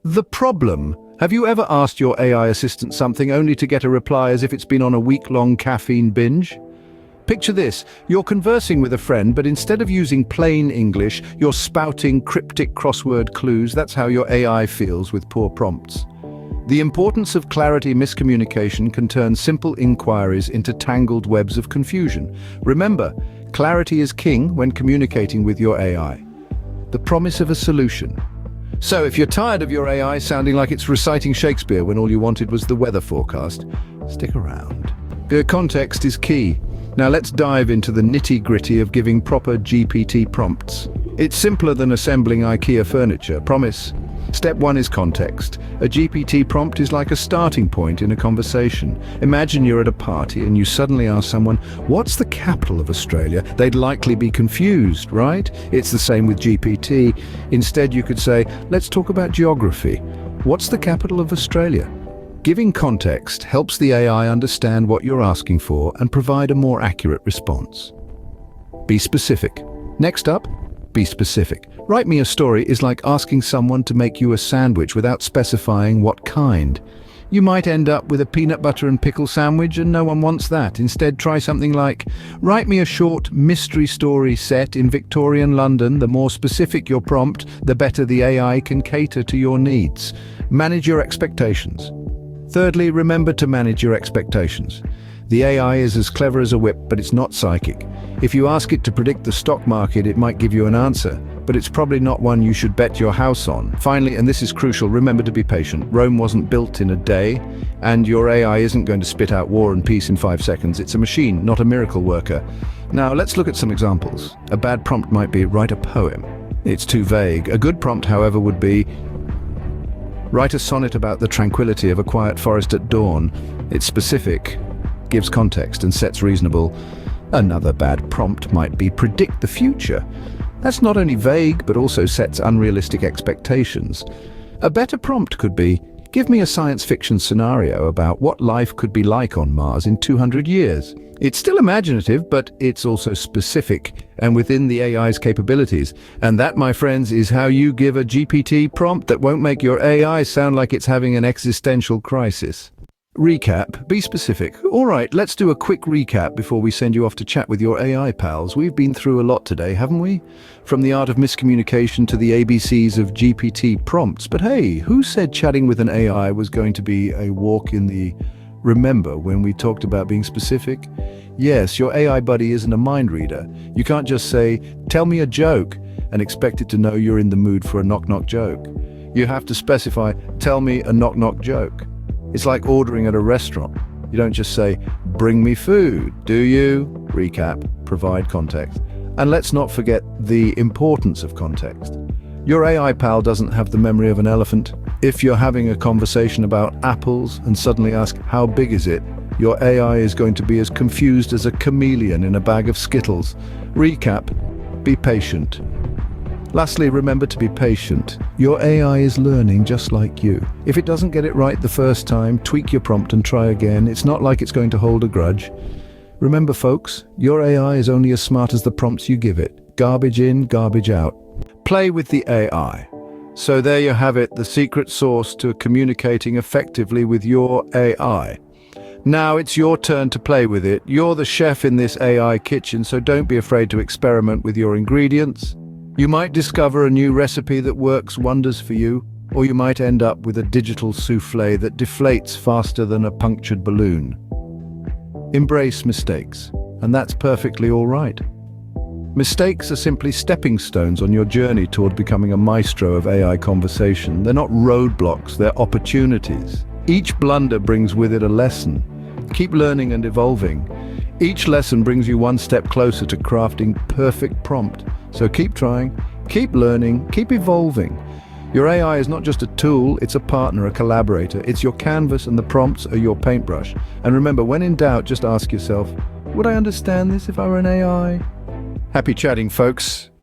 The problem. Have you ever asked your AI assistant something only to get a reply as if it's been on a week-long caffeine binge? Picture this, you're conversing with a friend, but instead of using plain English, you're spouting cryptic crossword clues. That's how your AI feels with poor prompts. The importance of clarity miscommunication can turn simple inquiries into tangled webs of confusion. Remember, clarity is king when communicating with your AI. The promise of a solution. So if you're tired of your AI sounding like it's reciting Shakespeare when all you wanted was the weather forecast, stick around. The context is key. Now let's dive into the nitty-gritty of giving proper GPT prompts. It's simpler than assembling IKEA furniture, promise. Step 1 is context. A GPT prompt is like a starting point in a conversation. Imagine you're at a party and you suddenly ask someone, "What's the capital of Australia?" They'd likely be confused, right? It's the same with GPT. Instead, you could say, "Let's talk about geography. What's the capital of Australia?" Giving context helps the AI understand what you're asking for and provide a more accurate response. Be specific. Next up, be specific. Write me a story is like asking someone to make you a sandwich without specifying what kind. You might end up with a peanut butter and pickle sandwich, and no one wants that. Instead, try something like, "Write me a short mystery story set in Victorian London." The more specific your prompt, the better the AI can cater to your needs. Manage your expectations. Thirdly, remember to manage your expectations. The AI is as clever as a whip, but it's not psychic. If you ask it to predict the stock market, it might give you an answer, but it's probably not one you should bet your house on. Finally, and this is crucial, remember to be patient. Rome wasn't built in a day, and your AI isn't going to spit out war and peace in 5 seconds. It's a machine, not a miracle worker. Now, let's look at some examples. A bad prompt might be, "Write a poem." It's too vague. A good prompt, however, would be, "Write a sonnet about the tranquility of a quiet forest at dawn." It's specific, gives context, and sets reasonable. Another bad prompt might be, "Predict the future." That's not only vague, but also sets unrealistic expectations. A better prompt could be, "Give me a science fiction scenario about what life could be like on Mars in 200 years." It's still imaginative, but it's also specific and within the AI's capabilities. And that, my friends, is how you give a GPT prompt that won't make your AI sound like it's having an existential crisis. Recap, be specific. All right, let's do a quick recap before we send you off to chat with your AI pals. We've been through a lot today, haven't we? From the art of miscommunication to the ABCs of GPT prompts. But hey, who said chatting with an AI was going to be a walk in the... Remember when we talked about being specific? Yes, your AI buddy isn't a mind reader. You can't just say, "Tell me a joke," and expect it to know you're in the mood for a knock-knock joke. You have to specify, "Tell me a knock-knock joke." It's like ordering at a restaurant. You don't just say, "Bring me food," do you? Recap, provide context. And let's not forget the importance of context. Your AI pal doesn't have the memory of an elephant. If you're having a conversation about apples and suddenly ask, "How big is it?" your AI is going to be as confused as a chameleon in a bag of Skittles. Recap, be patient. Lastly, remember to be patient. Your AI is learning just like you. If it doesn't get it right the first time, tweak your prompt and try again. It's not like it's going to hold a grudge. Remember, folks, your AI is only as smart as the prompts you give it. Garbage in, garbage out. Play with the AI. So there you have it, the secret sauce to communicating effectively with your AI. Now it's your turn to play with it. You're the chef in this AI kitchen, so don't be afraid to experiment with your ingredients. You might discover a new recipe that works wonders for you, or you might end up with a digital soufflé that deflates faster than a punctured balloon. Embrace mistakes, and that's perfectly all right. Mistakes are simply stepping stones on your journey toward becoming a maestro of AI conversation. They're not roadblocks, they're opportunities. Each blunder brings with it a lesson. Keep learning and evolving. Each lesson brings you one step closer to crafting perfect prompt. So keep trying, keep learning, keep evolving. Your AI is not just a tool, it's a partner, a collaborator. It's your canvas and the prompts are your paintbrush. And remember, when in doubt, just ask yourself, would I understand this if I were an AI? Happy chatting, folks.